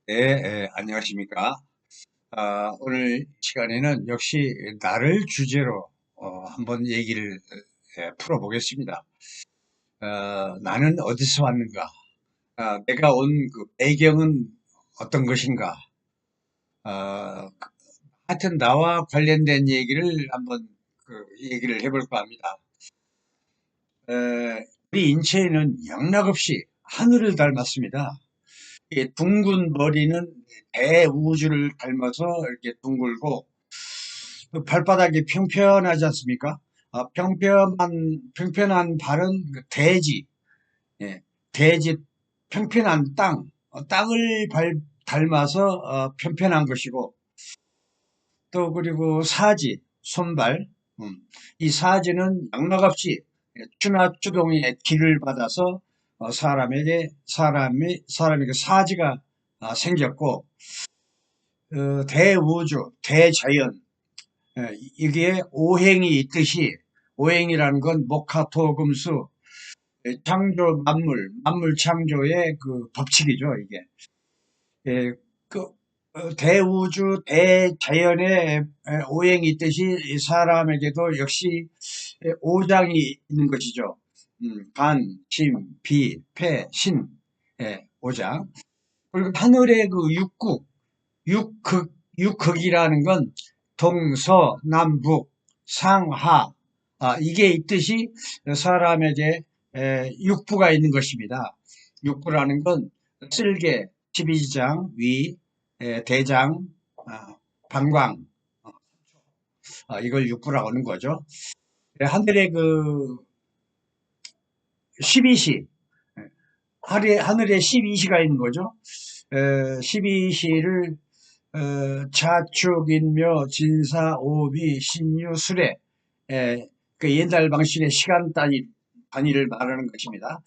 네, 안녕하십니까. 오늘 시간에는 역시 나를 주제로 한번 얘기를 풀어보겠습니다. 나는 어디서 왔는가? 내가 온 그 배경은 어떤 것인가? 하여튼 나와 관련된 얘기를 한번 얘기를 해볼까 합니다. 우리 인체에는 영락없이 하늘을 닮았습니다. 이 둥근 머리는 대우주를 닮아서 이렇게 둥글고 그 발바닥이 평평하지 않습니까? 평평한 발은 그 대지, 예, 대지, 평평한 땅, 땅을 닮아서 평평한 것이고, 또 그리고 사지, 손발, 음, 이 사지는 양락없이 추나 추동의 기를 받아서 사람에게 사지가 생겼고, 대우주, 대자연, 이게 오행이 있듯이 오행이라는 건 목화토금수 창조 만물 창조의 그 법칙이죠, 이게. 예, 그 대우주 대자연의 오행이 있듯이 이 사람에게도 역시 오장이 있는 것이죠. 간, 심, 비, 패, 신, 오장. 그리고 하늘의 그 육극이라는 건 동서남북 상하, 이게 있듯이 사람에게 육부가 있는 것입니다. 육부라는 건 쓸개, 십이지장, 위, 대장, 방광, 이걸 육부라고 하는 거죠. 하늘의 그 십이시, 하늘에 십이시가 있는 거죠. 십이시를 자축인묘 진사오비 신유술에 그 옛날 방식의 시간 단위를 말하는 것입니다.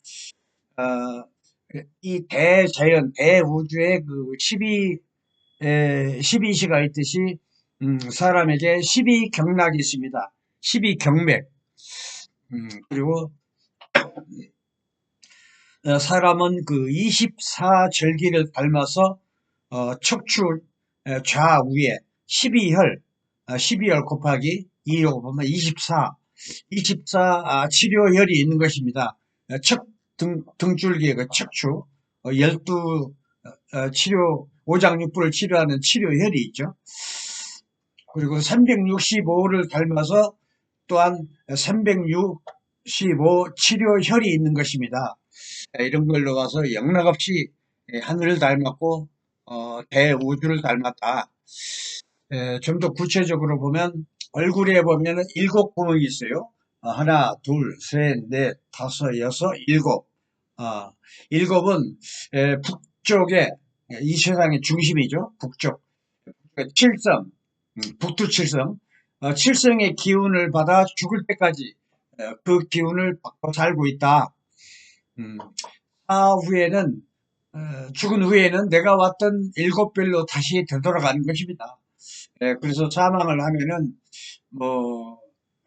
어, 이 대자연 대우주의 그 12시가 있듯이 사람에게 12경락이 있습니다. 12경맥. 그리고 사람은 그 24절기를 닮아서 척추 좌우에 12혈, 12혈 곱하기 2로 보면 24 치료혈이 있는 것입니다. 등줄기의 그 척추, 12 오장육부를 치료하는 치료혈이 있죠. 그리고 365를 닮아서 또한 365 치료혈이 있는 것입니다. 이런 걸로 가서 영락없이 하늘을 닮았고 대우주를 닮았다. 좀 더 구체적으로 보면 얼굴에 보면 일곱 구멍이 있어요. 하나, 둘, 셋, 넷, 다섯, 여섯, 일곱. 일곱은 북쪽에 이 세상의 중심이죠. 북쪽. 칠성, 북두칠성. 칠성의 기운을 받아 죽을 때까지 그 기운을 받고 살고 있다. 음, 후에는 죽은 후에는 내가 왔던 일곱 별로 다시 되돌아가는 것입니다. 그래서 사망을 하면은 뭐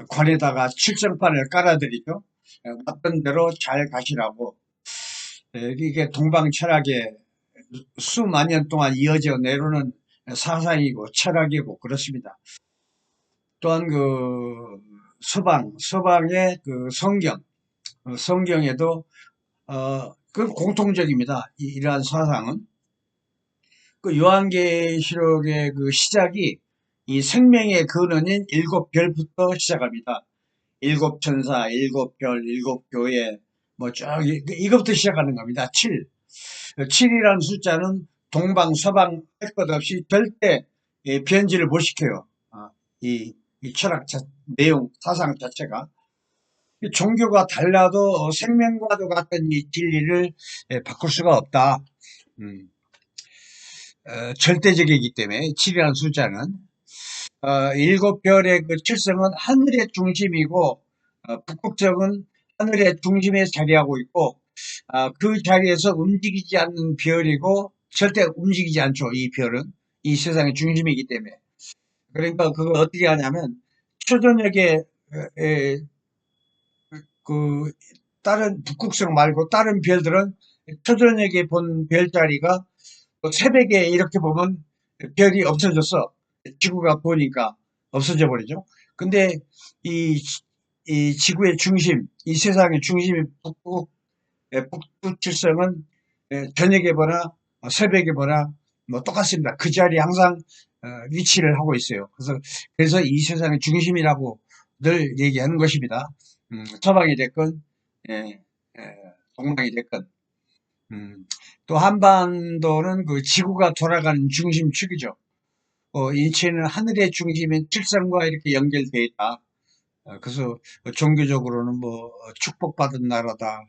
관에다가 칠성판을 깔아드리죠. 왔던 대로 잘 가시라고. 이게 동방 철학의 수만 년 동안 이어져 내려오는 사상이고 철학이고 그렇습니다. 또한 그 서방의 그 성경에도 그 공통적입니다. 이러한 사상은 그 요한계시록의 그 시작이 이 생명의 근원인 일곱 별부터 시작합니다. 일곱 천사, 일곱 별, 일곱 교회, 뭐 쭉 이것부터 시작하는 겁니다. 7. 7이라는 숫자는 동방, 서방 할 것 없이 절대 변질을 못 시켜요. 이 철학 내용, 사상 자체가. 종교가 달라도 생명과도 같은 이 진리를 바꿀 수가 없다. 음, 절대적이기 때문에 7이라는 숫자는 일곱 별의 그 칠성은 하늘의 중심이고 북극성은 하늘의 중심에 자리하고 있고 그 자리에서 움직이지 않는 별이고 절대 움직이지 않죠. 이 별은 이 세상의 중심이기 때문에. 그러니까 그걸 어떻게 하냐면 초저녁에 에, 그 다른 북극성 말고 다른 별들은 초저녁에 본 별자리가 또 새벽에 이렇게 보면 별이 없어졌어. 지구가 보니까 없어져 버리죠. 근데 이, 이 지구의 중심, 이 세상의 중심이 북두칠성은 저녁에 보나 새벽에 보나 뭐 똑같습니다. 그 자리에 항상 위치를 하고 있어요. 그래서 이 세상의 중심이라고 늘 얘기하는 것입니다. 서방이 됐건 예, 예, 동방이 됐건 또 한반도는 그 지구가 돌아가는 중심축이죠. 인체는 하늘의 중심인 칠성과 이렇게 연결되어 있다. 그래서 종교적으로는 뭐 축복받은 나라다.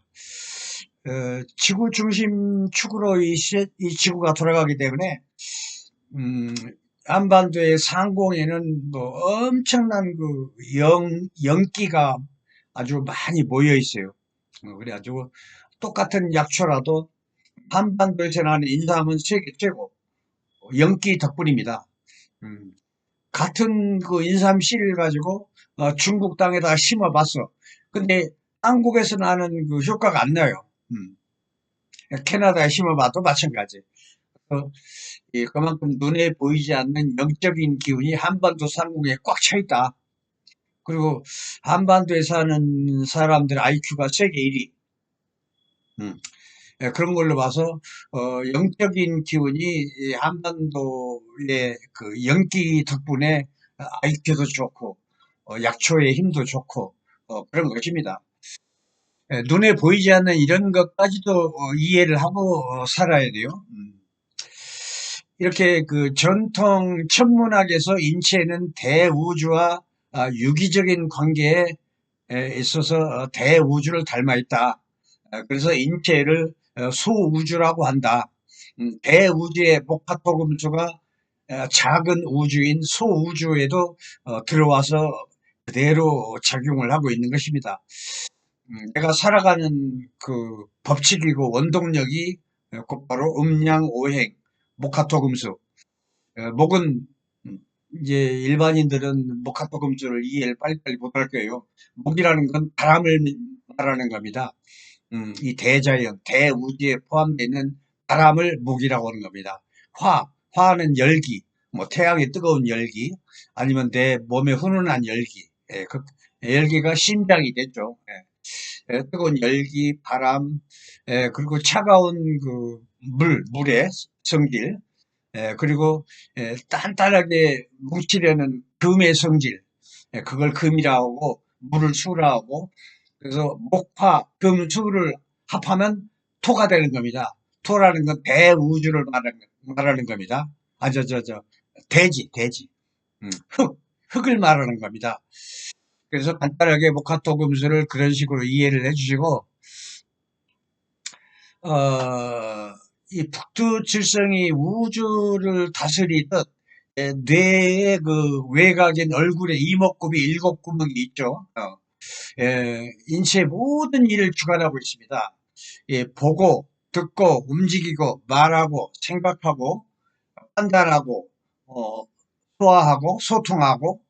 지구 중심축으로 이 지구가 돌아가기 때문에 음, 한반도의 상공에는 뭐 엄청난 그 영기가 아주 많이 모여 있어요. 그래가지고 똑같은 약초라도 한반도에서 나는 인삼은 세계 최고 영기 덕분입니다. 음, 같은 그 인삼 씨를 가지고 중국 땅에다 심어봤어. 근데 한국에서 나는 그 효과가 안 나요. 캐나다에 심어봐도 마찬가지. 그만큼 눈에 보이지 않는 영적인 기운이 한반도 상공에 꽉 차 있다. 그리고 한반도에 사는 사람들 IQ가 세계 1위. 그런 걸로 봐서 영적인 기운이 이 한반도의 그 영기 덕분에 IQ도 좋고 약초의 힘도 좋고 그런 것입니다. 눈에 보이지 않는 이런 것까지도 이해를 하고 살아야 돼요. 이렇게 그 전통 천문학에서 인체는 대우주와 유기적인 관계에 있어서 대우주를 닮아 있다. 그래서 인체를 소우주라고 한다. 대우주의 목화토금수가 작은 우주인 소우주에도 들어와서 그대로 작용을 하고 있는 것입니다. 내가 살아가는 그 법칙이고 원동력이 곧바로 음양오행, 목화토금수. 목은 이제 일반인들은 목화토금수를 이해를 빨리빨리 못할 거예요. 목이라는 건 바람을 말하는 겁니다. 이 대자연, 대우주에 포함되어 있는 바람을 목이라고 하는 겁니다. 화는 열기, 뭐 태양의 뜨거운 열기, 아니면 내 몸에 훈훈한 열기, 그 열기가 심장이 됐죠. 뜨거운 열기, 바람, 그리고 차가운 그 물의 성질, 그리고 단단하게 뭉치려는 금의 성질, 그걸 금이라고 하고 물을 수라 하고, 그래서 목화, 금, 수를 합하면 토가 되는 겁니다. 토라는 건 대우주를 말하는 겁니다. 대지. 흙을 말하는 겁니다. 그래서 간단하게 목화토 금수를 그런 식으로 이해를 해주시고, 어, 이 북두칠성이 우주를 다스리듯 뇌의 그 외곽인 얼굴에 이목구비 일곱 구멍이 있죠. 인체의 모든 일을 주관하고 있습니다. 보고, 듣고, 움직이고, 말하고, 생각하고, 판단하고, 어, 소화하고, 소통하고,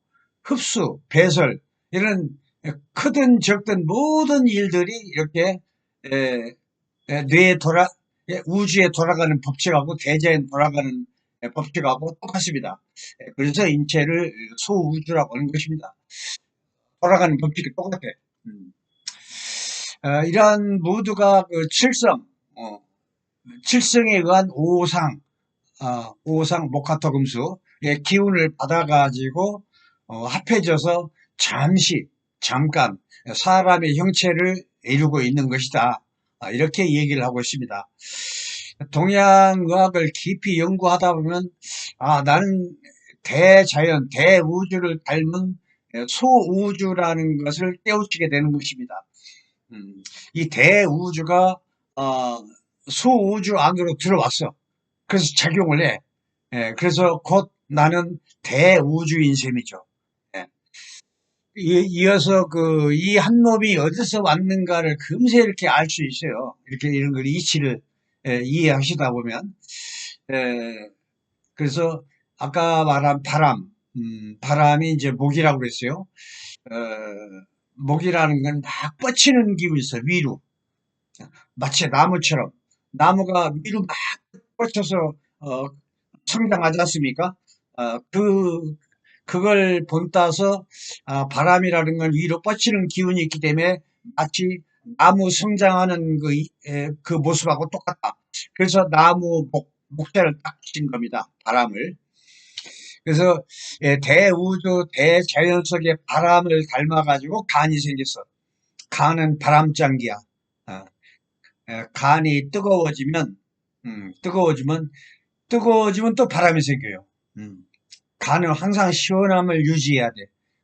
흡수, 배설, 이런 크든 적든 모든 일들이 이렇게 에, 뇌에 우주에 돌아가는 법칙하고 대자연 돌아가는 법칙하고 똑같습니다. 그래서 인체를 소우주라고 하는 것입니다. 돌아가는 법칙이 똑같아. 음. 이러한 모두가 그 어, 칠성에 의한 오상 목화토금수의 기운을 받아가지고 합해져서 잠깐 사람의 형체를 이루고 있는 것이다. 이렇게 얘기를 하고 있습니다. 동양의학을 깊이 연구하다 보면 나는 대자연, 대우주를 닮은 소우주라는 것을 깨우치게 되는 것입니다. 이 대우주가 소우주 안으로 들어왔어. 그래서 작용을 해. 그래서 곧 나는 대우주인 셈이죠. 예. 이어서 이 한 놈이 어디서 왔는가를 금세 이렇게 알 수 있어요. 이렇게 이런 걸 이치를 이해하시다 보면. 그래서 아까 말한 바람이 이제 목이라고 그랬어요. 어, 목이라는 건 막 뻗치는 기분이 있어요. 위로. 마치 나무처럼. 나무가 위로 막 뻗쳐서 어, 성장하지 않습니까? 그걸 본따서 바람이라는 건 위로 뻗치는 기운이 있기 때문에 마치 나무 성장하는 그 모습하고 똑같다. 그래서 나무 목자를 딱 친 겁니다. 바람을. 그래서 대우주 대자연 속의 바람을 닮아가지고 간이 생겼어. 간은 바람장기야. 어, 간이 뜨거워지면 또 바람이 생겨요. 음. 간은 항상 시원함을 유지해야 돼.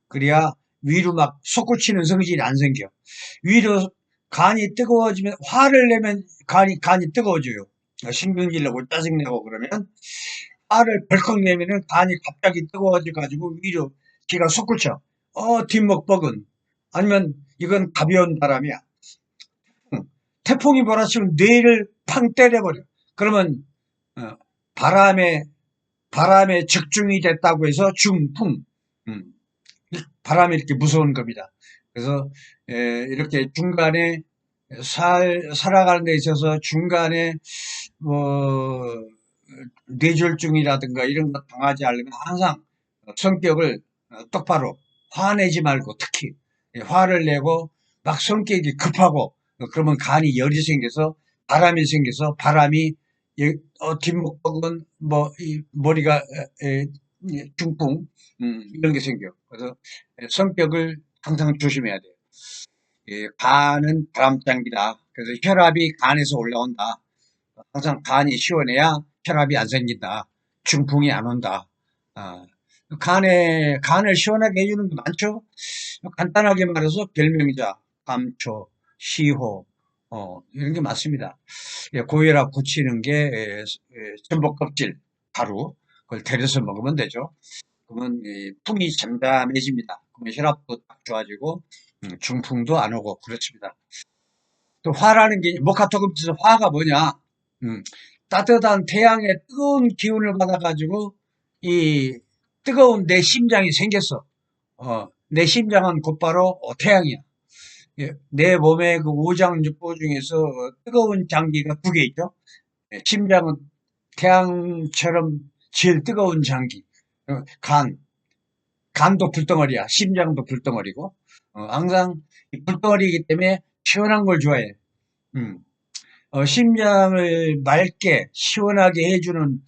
그래야 위로 막 솟구치는 성질이 안 생겨. 위로 간이 뜨거워지면 화를 내면 간이 뜨거워져요. 신경질 내고 짜증내고 그러면 화를 벌컥 내면은 간이 갑자기 뜨거워져 가지고 위로 기가 솟구쳐. 뒷목벅은 아니면 이건 가벼운 바람이야. 태풍이 몰아치면 뇌를 팡 때려버려. 그러면 어, 바람에 바람에 적중이 됐다고 해서 중풍. 음, 바람이 이렇게 무서운 겁니다. 그래서 이렇게 중간에 살아가는 데 있어서 중간에 뭐 뇌졸중이라든가 이런 거 당하지 않으면 항상 성격을 똑바로 화내지 말고 특히 화를 내고 막 성격이 급하고 그러면 간이 열이 생겨서 바람이 생겨서 바람이 뒷목은 뭐 이 머리가 중풍 이런 게 생겨. 그래서 성격을 항상 조심해야 돼요. 간은 바람장기다. 그래서 혈압이 간에서 올라온다. 항상 간이 시원해야 혈압이 안 생긴다. 중풍이 안 온다. 아, 간을 시원하게 해주는 게 많죠? 간단하게 말해서 별명이자, 감초, 시호, 이런 게 많습니다. 고혈압 고치는 게, 전복 껍질, 가루, 그걸 데려서 먹으면 되죠. 그러면 풍이 잠잠해집니다. 그러면 혈압도 딱 좋아지고, 중풍도 안 오고, 그렇습니다. 또 화라는 게 목화토금치에서 화가 뭐냐? 음, 따뜻한 태양의 뜨거운 기운을 받아가지고 이 뜨거운 내 심장이 생겼어. 내 심장은 곧바로 태양이야. 내 몸의 그 오장육부 중에서 뜨거운 장기가 두 개 있죠. 심장은 태양처럼 제일 뜨거운 장기. 간도 불덩어리야. 심장도 불덩어리고. 항상 불덩어리이기 때문에 시원한 걸 좋아해. 음. 심장을 맑게 시원하게 해주는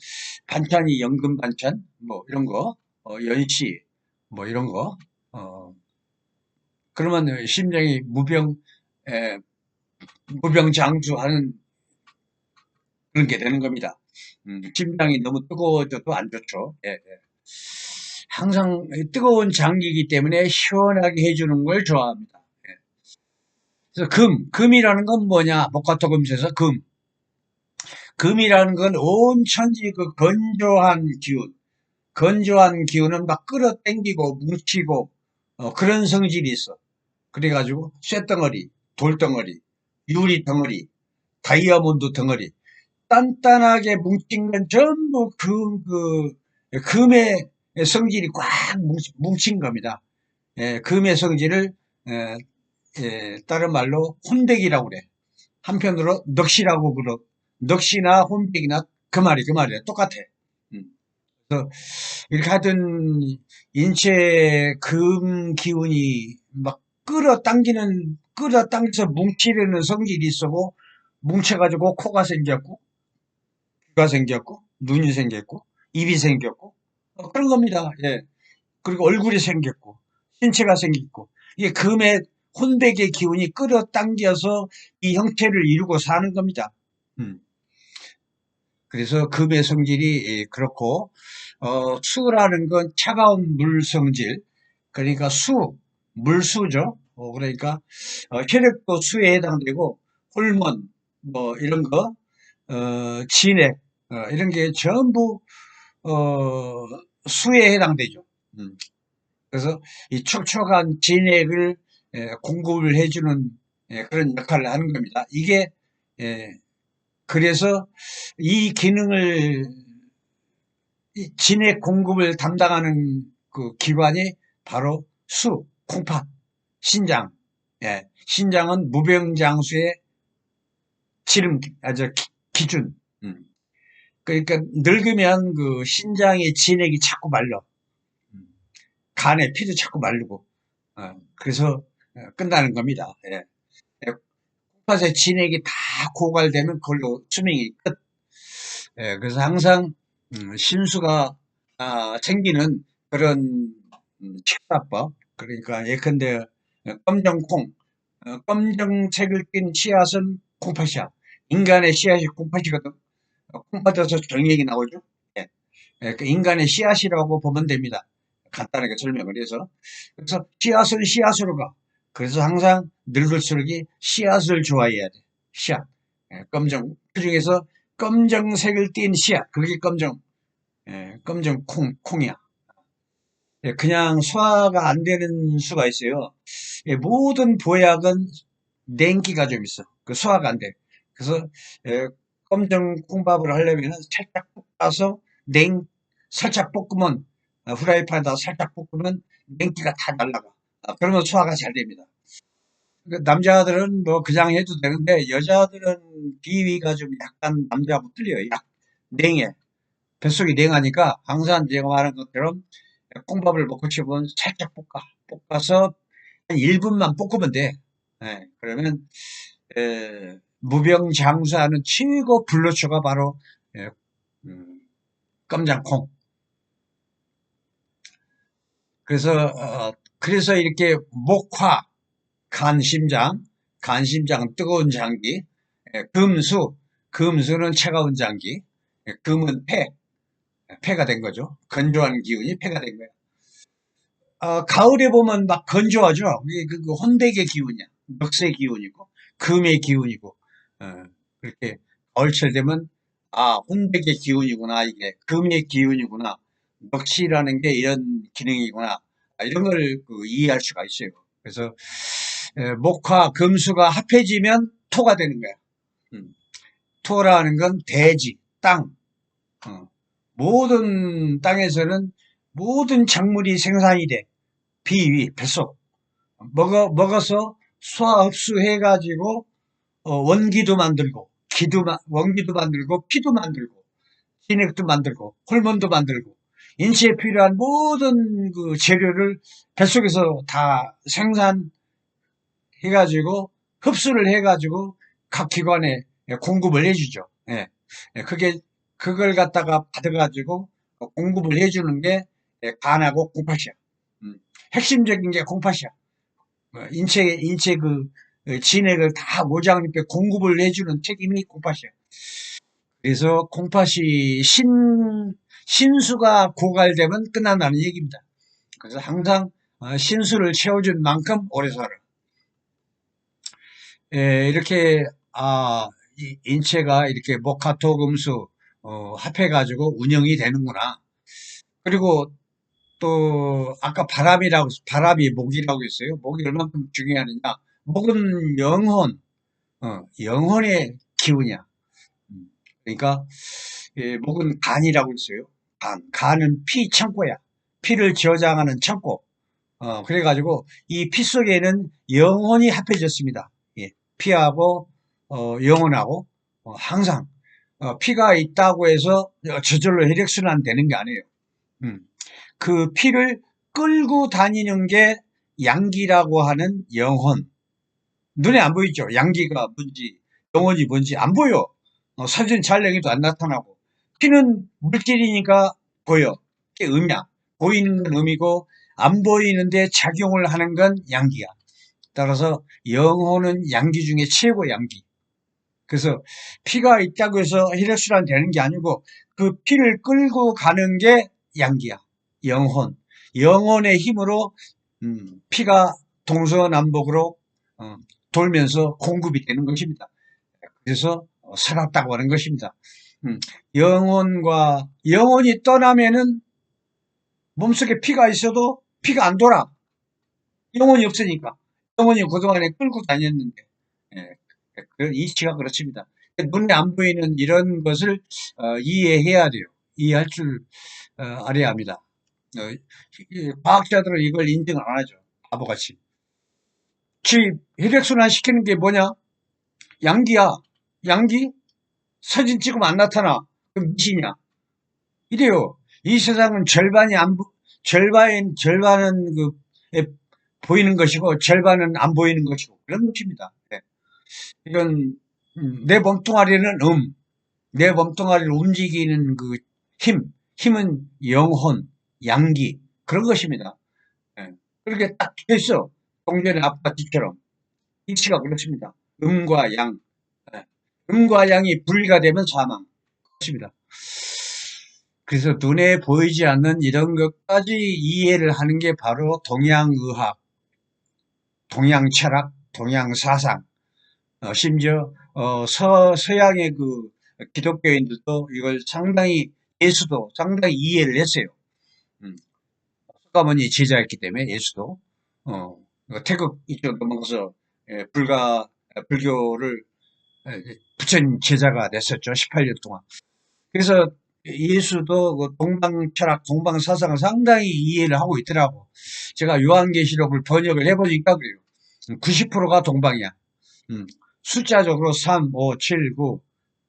반찬이 연금 반찬 뭐 이런 거, 연시 뭐 이런 거. 그러면 심장이 에, 무병장수하는 그런 게 되는 겁니다. 심장이 너무 뜨거워져도 안 좋죠. 예, 예. 항상 뜨거운 장기이기 때문에 시원하게 해주는 걸 좋아합니다. 예. 그래서 금이라는 건 뭐냐? 목화토금에서 금이라는 건 온 천지 그 건조한 기운은 막 끌어당기고 뭉치고 그런 성질이 있어. 그래가지고 쇳덩어리, 돌덩어리, 유리덩어리, 다이아몬드 덩어리 단단하게 뭉친 건 전부 금의 성질이 꽉 뭉친 겁니다. 금의 성질을 다른 말로 혼백이라고 그래. 한편으로 넋이라고 그러. 넋이나 혼백이나 그 말이야. 똑같아. 음. 그래서 이렇게 하여튼 인체의 금 기운이 막 끌어당겨서 뭉치려는 성질이 있었고 뭉쳐가지고 코가 생겼고 귀가 생겼고 눈이 생겼고 입이 생겼고 그런 겁니다. 예. 그리고 얼굴이 생겼고 신체가 생겼고 이게 금의 혼백의 기운이 끌어당겨서 이 형태를 이루고 사는 겁니다. 그래서 금의 성질이 그렇고 수라는 건 차가운 물 성질 그러니까 물수죠. 그러니까 혈액도 수에 해당되고 호르몬 뭐 이런 거 진액 이런 게 전부 어, 수에 해당되죠. 그래서 이 촉촉한 진액을 공급을 해주는 그런 역할을 하는 겁니다. 이게 그래서 이 기능을 이 진액 공급을 담당하는 그 기관이 바로 콩팥, 신장. 신장은 무병장수의 기준. 그러니까 늙으면 그 신장의 진액이 자꾸 말라. 간에 피도 자꾸 마르고. 그래서 끝나는 겁니다. 예. 콩팥의 진액이 다 고갈되면 그걸로 수명이 끝. 예, 그래서 항상 신수가 생기는 그런 식사법. 그러니까 예컨대 검정콩, 검정색을 띤 씨앗은 콩팥이야. 인간의 씨앗이 콩팥이거든. 콩팥에서 정액이 나오죠. 예. 예, 그 인간의 씨앗이라고 보면 됩니다. 간단하게 설명을 해서. 그래서 씨앗은 씨앗으로 가. 그래서 항상 늙을수록 씨앗을 좋아해야 돼. 씨앗. 예, 그 중에서 검정색을 띤 씨앗. 그게 검정 콩이야. 예, 그냥 소화가 안 되는 수가 있어요. 예, 모든 보약은 냉기가 좀 있어. 그 소화가 안 돼. 그래서 예, 검정 콩밥을 하려면 살짝 볶아서 살짝 볶으면 후라이팬에다 살짝 볶으면 냉기가 다 날라가. 그러면 소화가 잘 됩니다. 그 남자들은 뭐 그냥 해도 되는데 여자들은 비위가 좀 약간 남자하고 틀려요. 냉해. 뱃속이 냉하니까 항상 제가 말한 것처럼 콩밥을 먹고 싶으면 살짝 볶아서 한 1분만 볶으면 돼. 예, 그러면 무병장수하는 최고 불로초가 바로 예, 음, 껌장콩. 그래서 이렇게 목화, 간심장은 뜨거운 장기, 금수는 차가운 장기, 금은 폐가 된 거죠. 건조한 기운이 폐가 된 거예요. 가을에 보면 막 건조하죠. 이게 그 혼백의 기운이야. 멱의 기운이고, 금의 기운이고, 어, 그렇게 가을철 되면, 혼백의 기운이구나. 이게 금의 기운이구나. 넋이라는 게 이런 기능이구나. 이런 걸 이해할 수가 있어요. 그래서, 목화, 금수가 합해지면 토가 되는 거야. 음, 토라는 건 대지, 땅. 어, 모든 땅에서는 모든 작물이 생산이 돼. 비위, 뱃속. 먹어서 소화 흡수해가지고, 원기도 만들고, 원기도 만들고, 피도 만들고, 진액도 만들고, 호르몬도 만들고, 인체에 필요한 모든 그 재료를 뱃속에서 다 생산해가지고, 흡수를 해가지고, 각 기관에 공급을 해주죠. 예. 그걸 갖다가 받아가지고, 공급을 해주는 게 간하고 콩팥이야. 핵심적인 게 콩팥이야. 인체 진액을 다 모장님께 공급을 해주는 책임이 콩팥이야. 그래서 콩팥이 신수가 고갈되면 끝난다는 얘기입니다. 그래서 항상 신수를 채워준 만큼 오래 살아. 이렇게 인체가 이렇게 목화토금수 합해가지고 운영이 되는구나. 그리고 또 아까 바람이 목이라고 했어요. 목이 얼만큼 중요하느냐. 목은 영혼의 기운이야. 그러니까 목은 간이라고 했어요. 간은 피 창고야. 피를 저장하는 창고. 그래가지고 이 피 속에는 영혼이 합해졌습니다. 예, 피하고 영혼하고 항상 피가 있다고 해서 저절로 혈액순환 되는 게 아니에요. 음. 그 피를 끌고 다니는 게 양기라고 하는 영혼. 눈에 안 보이죠? 양기가 뭔지, 영혼이 뭔지 안 보여. 사진 촬영해도 안 나타나고. 피는 물질이니까 보여. 그게 음이야. 보이는 건 음이고, 안 보이는데 작용을 하는 건 양기야. 따라서 영혼은 양기 중에 최고 양기. 그래서 피가 있다고 해서 혈액순환 되는 게 아니고, 그 피를 끌고 가는 게 양기야. 영혼의 힘으로 피가 동서남북으로 돌면서 공급이 되는 것입니다. 그래서 살았다고 하는 것입니다. 영혼이 떠나면은 몸속에 피가 있어도 피가 안 돌아. 영혼이 없으니까. 영혼이 그동안에 끌고 다녔는데. 예, 그 이치가 그렇습니다. 눈에 안 보이는 이런 것을 이해해야 돼요. 이해할 줄 알아야 합니다. 과학자들은 이걸 인정을 안 하죠. 바보같이. 혈액순환 시키는 게 뭐냐? 양기야. 양기? 사진 찍으면 안 나타나. 그럼 무엇이냐? 이래요. 이 세상은 절반은 에, 보이는 것이고, 절반은 안 보이는 것이고, 그런 것입니다. 예. 이건, 내 몸뚱아리는 내 몸뚱아리를 움직이는 그 힘은 영혼, 양기, 그런 것입니다. 예. 그렇게 딱 됐어. 동전의 앞과 뒤처럼. 이치가 그렇습니다. 음과 양. 예. 음과 양이 분리가 되면 사망. 그렇습니다. 그래서 눈에 보이지 않는 이런 것까지 이해를 하는 게 바로 동양의학, 동양철학, 동양사상, 심지어 서양의 그 기독교인들도 이걸 상당히 예수도 상당히 이해를 했어요. 석가모니 제자였기 때문에 예수도 태극 이쪽 넘어가서 불교를 부처님 제자가 됐었죠. 18년 동안. 그래서 예수도 그 동방철학, 동방사상을 상당히 이해를 하고 있더라고. 제가 요한계시록을 번역을 해보니까 그래요. 90%가 동방이야. 숫자적으로 3, 5, 7, 9,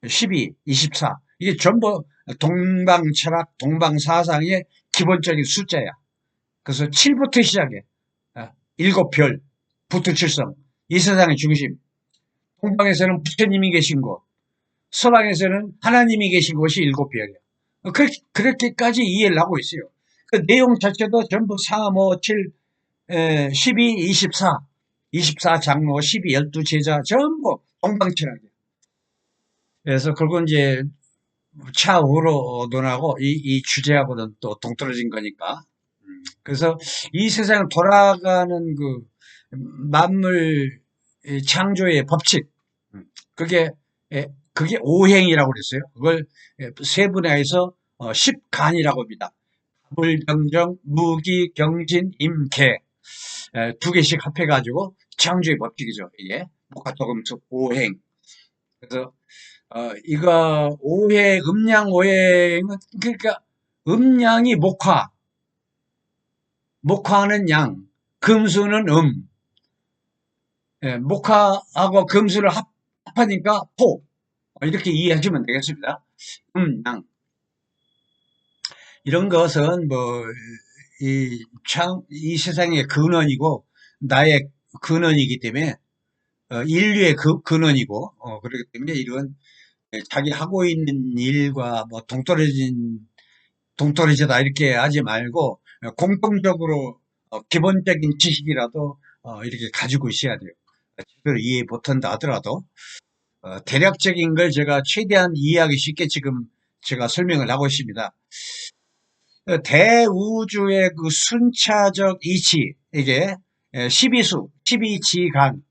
12, 24. 이게 전부 동방철학, 동방사상의 기본적인 숫자야. 그래서 7부터 시작해. 일곱 별, 부투칠성, 이 세상의 중심. 동방에서는 부처님이 계신 곳, 서방에서는 하나님이 계신 곳이 일곱 별이야. 그렇게까지 이해를 하고 있어요. 그 내용 자체도 전부 3, 5, 7, 12, 24, 24 장로, 12, 12 제자, 전부 동방철학이야. 그래서 그건 이제 차후로 논하고 이 주제하고는 또 동떨어진 거니까. 그래서 이 세상 돌아가는 그 만물 창조의 법칙, 그게 그게 오행이라고 그랬어요. 그걸 세분화해서 십간이라고 합니다. 불병정, 무기, 경진, 임계 두 개씩 합해가지고 창조의 법칙이죠. 이게 목화토금속 오행. 그래서 이거 음양 오행은 그러니까 음양이 목화는 양, 금수는 목화하고 금수를 합하니까 토. 이렇게 이해하시면 되겠습니다. 양. 이런 것은 이 세상의 근원이고, 나의 근원이기 때문에, 인류의 근원이고, 그렇기 때문에 이런 자기 하고 있는 일과 동떨어지다 이렇게 하지 말고, 공통적으로, 기본적인 지식이라도, 이렇게 가지고 있어야 돼요. 제대로 이해 못한다 하더라도, 대략적인 걸 제가 최대한 이해하기 쉽게 지금 제가 설명을 하고 있습니다. 대우주의 그 순차적 이치, 이게 12수, 12지간,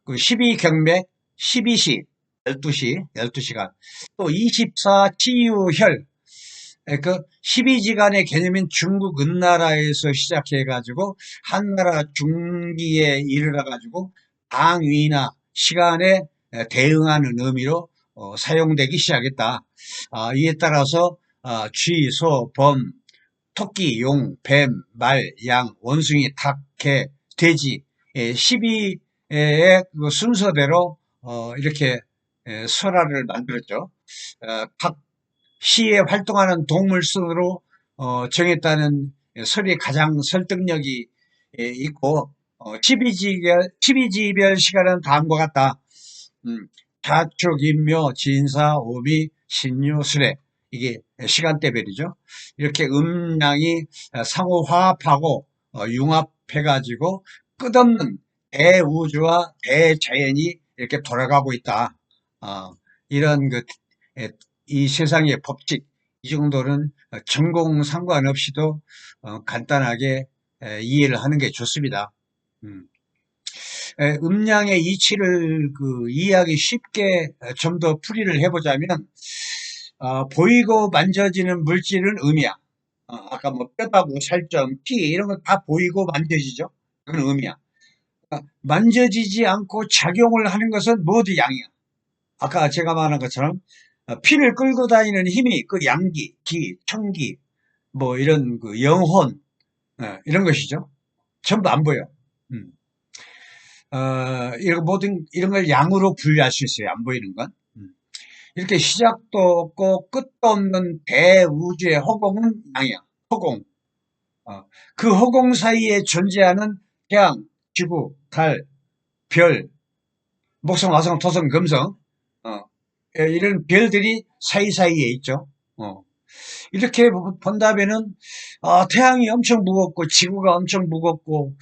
그 12경맥, 12시, 12시간, 또 24치유혈, 그 12지간의 개념인 중국 은나라에서 시작해가지고 한나라 중기에 이르러가지고 방위나 시간에 대응하는 의미로 사용되기 시작했다. 이에 따라서 쥐, 소, 범, 토끼, 용, 뱀, 말, 양, 원숭이, 닭, 개, 돼지 12의 그 순서대로 이렇게 설화를 만들었죠. 각 시에 활동하는 동물 순으로 정했다는 설이 가장 설득력이 있고 12지별 시간은 다음과 같다. 자축, 인묘, 진사, 오미, 신유, 수레 이게 시간대별이죠. 이렇게 음양이 상호 화합하고 융합해가지고 끝없는 대우주와 대자연이 이렇게 돌아가고 있다. 이런 이 세상의 법칙 이 정도는 전공 상관없이도 간단하게 이해를 하는 게 좋습니다. 음양의 이치를 이해하기 쉽게 좀 더 풀이를 해보자면 보이고 만져지는 물질은 음이야. 아까 뭐 뼈다구, 살점, 피 이런 거 다 보이고 만져지죠. 그건 음이야. 만져지지 않고 작용을 하는 것은 모두 양이야. 아까 제가 말한 것처럼 피를 끌고 다니는 힘이 그 양기, 기, 청기, 뭐 이런 그 영혼 이런 것이죠. 전부 안 보여. 이런 걸 양으로 분류할 수 있어요. 안 보이는 건. 이렇게 시작도 없고 끝도 없는 대우주의 허공은 양이야. 허공. 어, 그 허공 사이에 존재하는 태양, 지구, 달, 별, 목성, 화성, 토성, 금성, 어, 이런 별들이 사이사이에 있죠. 어. 이렇게 본다면은 태양이 엄청 무겁고 지구가 엄청 무겁고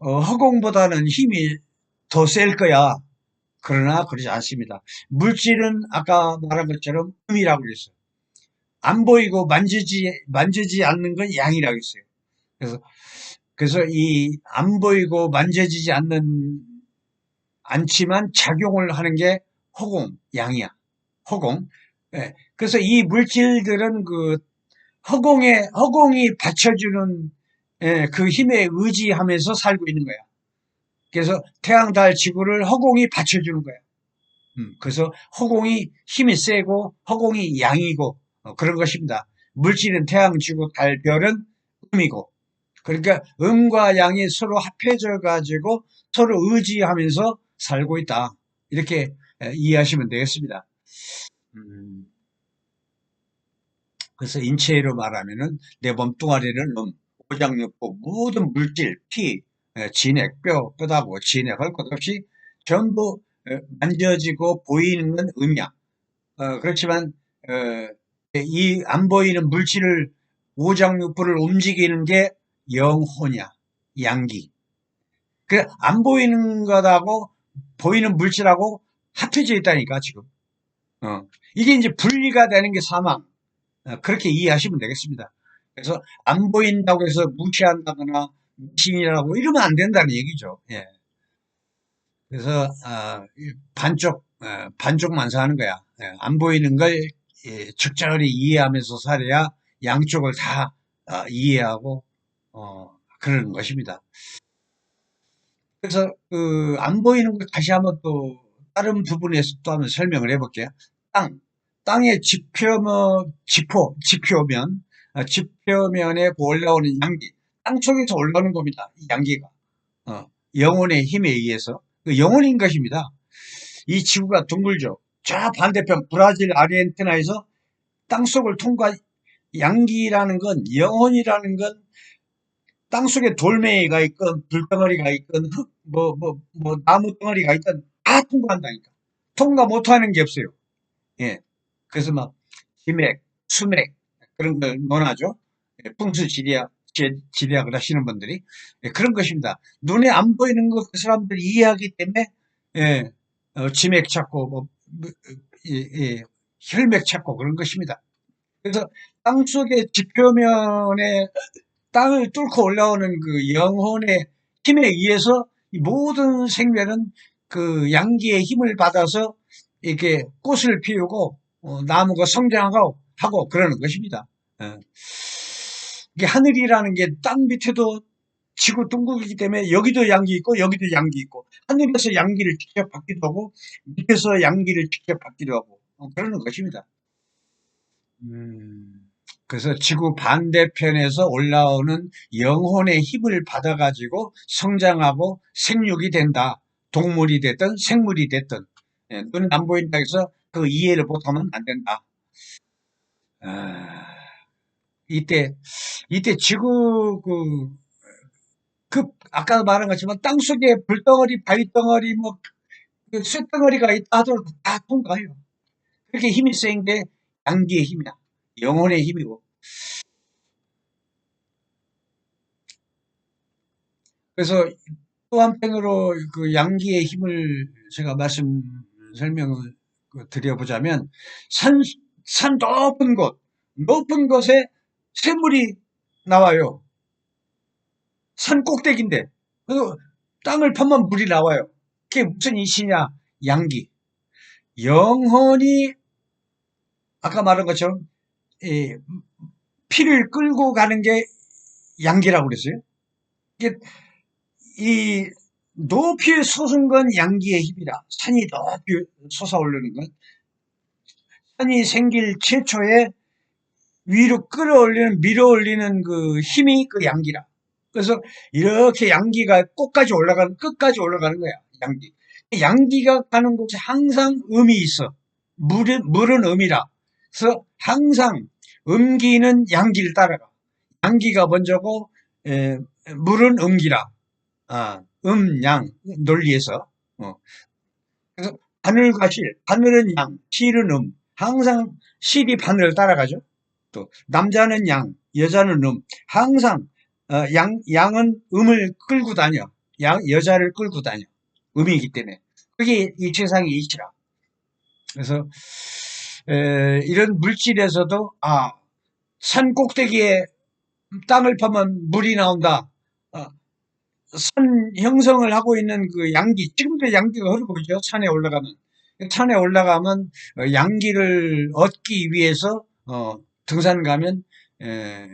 허공보다는 힘이 더 셀 거야. 그러나 그러지 않습니다. 물질은 아까 말한 것처럼 음이라고 그랬어요. 안 보이고 만지지 않는 건 양이라고 했어요. 그래서 이 안 보이고 만져지지 않지만 작용을 하는 게 허공, 양이야. 허공. 예. 그래서 이 물질들은 그 허공이 받쳐주는 그 힘에 의지하면서 살고 있는 거야. 그래서 태양, 달, 지구를 허공이 받쳐주는 거야. 그래서 허공이 힘이 세고 허공이 양이고 그런 것입니다. 물질은 태양, 지구, 달, 별은 음이고 그러니까 음과 양이 서로 합해져 가지고 서로 의지하면서 살고 있다. 이렇게 이해하시면 되겠습니다. 음, 그래서 인체로 말하면은 내 몸뚱아리는 오장육부 모든 물질, 피, 진액, 뼈다고 진액 할 것 없이 전부 만져지고 보이는 건 음이야. 그렇지만 이 안 보이는 물질을 오장육부를 움직이는 게 영혼이야. 양기. 그 안 보이는 것하고 보이는 물질하고 합해져 있다니까 지금. 이게 이제 분리가 되는 게 사망. 그렇게 이해하시면 되겠습니다. 그래서 안 보인다고 해서 무시한다거나 무신이라고 이러면 안 된다는 얘기죠. 예. 그래서 반쪽만사하는 거야. 예. 안 보이는 걸 적절히 이해하면서 살아야 양쪽을 다 이해하고 그러는 것입니다. 그래서 그 안 보이는 걸 다시 한번 또 다른 부분에서 또 한번 설명을 해볼게요. 땅의 지표면에 올라오는 양기, 땅 속에서 올라오는 겁니다. 이 양기가 영혼의 힘에 의해서 그 영혼인 것입니다. 이 지구가 둥글죠. 저 반대편 브라질 아르헨티나에서 땅속을 통과 양기라는 건 영혼이라는 건 땅속에 돌멩이가 있건 불덩어리가 있건 나무 덩어리가 있건 다 통과한다니까. 통과 못하는 게 없어요. 예. 그래서 막 지맥, 수맥 그런 걸 논하죠. 예, 지리학을 하시는 분들이 그런 것입니다. 눈에 안 보이는 것 그 사람들이 이해하기 때문에 지맥 찾고 혈맥 찾고 그런 것입니다. 그래서 땅속의 지표면에 땅을 뚫고 올라오는 그 영혼의 힘에 의해서 이 모든 생명은 그 양기의 힘을 받아서 이렇게 꽃을 피우고 나무가 성장하고 하고 그러는 것입니다. 이게 하늘이라는 게 땅 밑에도 지구 둥글기 때문에 여기도 양기 있고 여기도 양기 있고 하늘에서 양기를 직접 받기도 하고 밑에서 양기를 직접 받기도 하고 그러는 것입니다. 그래서 지구 반대편에서 올라오는 영혼의 힘을 받아가지고 성장하고 생육이 된다. 동물이 됐든 생물이 됐든 눈은 안 보인다 해서 그 이해를 못하면 안 된다. 아, 이때 지구 아까 말한 것처럼 땅속에 불덩어리, 바위덩어리, 그 쇳덩어리가 있다 하더라도 다 통과해요. 그렇게 힘이 센 게 양기의 힘이야. 영혼의 힘이고. 그래서 또 한편으로 그 양기의 힘을 제가 설명을 드려보자면 산 높은 곳에 샘물이 나와요. 산 꼭대기인데 그 땅을 파면 물이 나와요. 그게 무슨 이시냐? 양기. 영혼이 아까 말한 것처럼 이 피를 끌고 가는 게 양기라고 그랬어요. 이게 이 높이 솟은 건 양기의 힘이라. 산이 높이 솟아오르는 건 산이 생길 최초에 위로 밀어올리는 그 힘이 그 양기라. 그래서 이렇게 양기가 끝까지 올라가는 거야. 양기. 양기가 가는 곳에 항상 음이 있어. 물은 음이라. 그래서 항상 음기는 양기를 따라가. 양기가 먼저고, 에, 물은 음기라. 양, 논리에서. 어. 그래서 바늘과 실, 바늘은 양, 실은 항상 실이 바늘을 따라가죠. 또, 남자는 양, 여자는 항상, 양은 음을 끌고 다녀. 여자를 끌고 다녀. 음이기 때문에. 그게 이 세상의 이치라. 그래서, 이런 물질에서도, 산 꼭대기에 땅을 파면 물이 나온다. 어, 산 형성을 하고 있는 그 양기, 지금도 양기가 흐르고 있죠. 산에 올라가면. 산에 올라가면 양기를 얻기 위해서 등산 가면 에,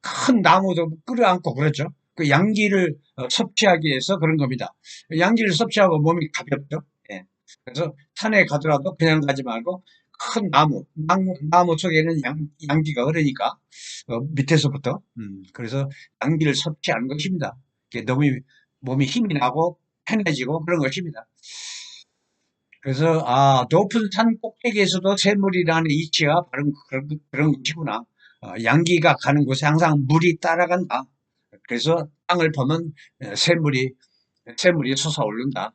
큰 나무도 끌어안고 그렇죠. 그 양기를 섭취하기 위해서 그런 겁니다. 양기를 섭취하고 몸이 가볍죠. 예. 그래서 산에 가더라도 그냥 가지 말고 큰 나무 속에는 양기가 흐르니까 밑에서부터 그래서 양기를 섭취하는 것입니다. 너무 몸이 힘이 나고 편해지고 그런 것입니다. 그래서 높은 산 꼭대기에서도 샘물이라는 이치가 바로 그런 것이구나. 양기가 가는 곳에 항상 물이 따라간다. 그래서 땅을 보면 샘물이 솟아오른다.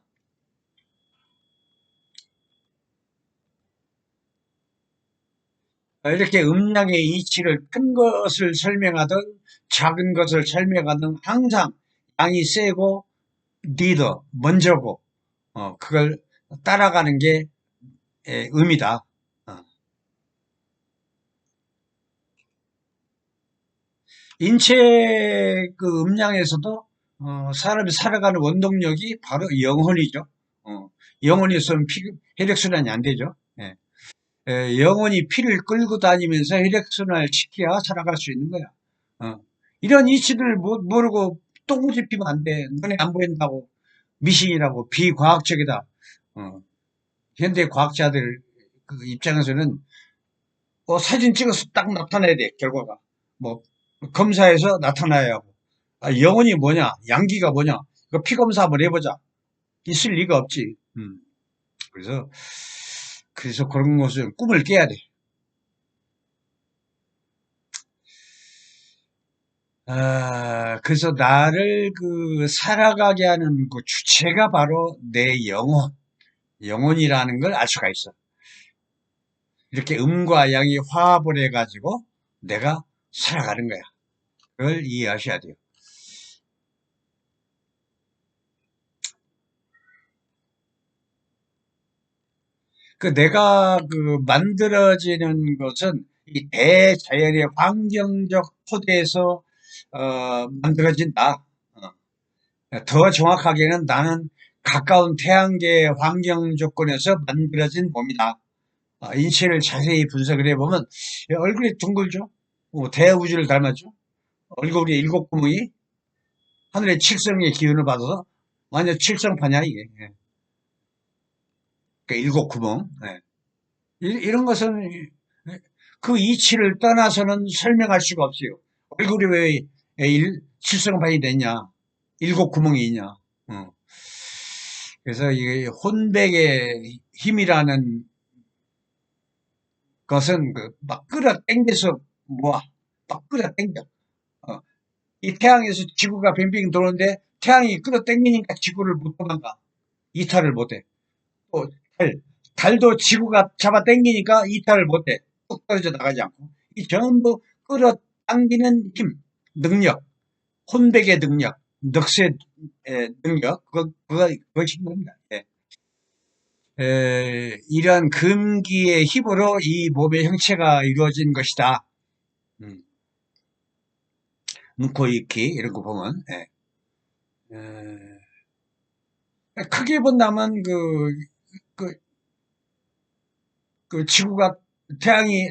이렇게 음양의 이치를 큰 것을 설명하든 작은 것을 설명하든 항상 양이 세고 리더, 먼저고 그걸 따라가는 게 음이다. 어. 인체 그 음양에서도 사람이 살아가는 원동력이 바로 영혼이죠. 영혼이 없으면 혈액순환이 안 되죠. 예. 영혼이 피를 끌고 다니면서 혈액순환을 시켜야 살아갈 수 있는 거야. 이런 이치들을 모르고 똥꼬집 피면 안 돼. 눈에 안 보인다고. 미신이라고 비과학적이다. 어, 현대 과학자들 그 입장에서는 사진 찍어서 딱 나타내야 돼. 결과가. 뭐 검사해서 나타나야 하고. 영혼이 뭐냐? 양기가 뭐냐? 그 피 검사 한번 해보자. 있을 리가 없지. 그래서 그런 것은 꿈을 깨야 돼. 그래서 나를 살아가게 하는 그 주체가 바로 내 영혼이라는 걸 알 수가 있어. 이렇게 음과 양이 화합을 해가지고 내가 살아가는 거야. 그걸 이해하셔야 돼요. 내가 만들어지는 것은 이 대자연의 환경적 토대에서 만들어진다. 더 정확하게는 나는 가까운 태양계의 환경 조건에서 만들어진 몸이다. 인체를 자세히 분석을 해보면 얼굴이 둥글죠. 대우주를 닮았죠. 얼굴이 일곱 구멍이 하늘의 칠성의 기운을 받아서 완전 칠성파냐 이게. 일곱 구멍. 이런 것은 그 이치를 떠나서는 설명할 수가 없어요. 얼굴이 왜 칠성판이 됐냐? 일곱 구멍이 있냐? 그래서 이 혼백의 힘이라는 것은 막 끌어당겨서 모아. 막 끌어당겨. 이 태양에서 지구가 빙빙 도는데 태양이 끌어당기니까 지구를 못 도망가. 이탈을 못해. 또 달도 지구가 잡아당기니까 이탈을 못해. 뚝 떨어져 나가지 않고. 이 전부 끌어당기는 힘, 능력, 혼백의 능력, 늑세의 능력, 그것인 겁니다. 예. 이러한 금기의 힘으로 이 몸의 형체가 이루어진 것이다. 음, 문코이키 이런 거 보면 크게 본다면 그, 지구가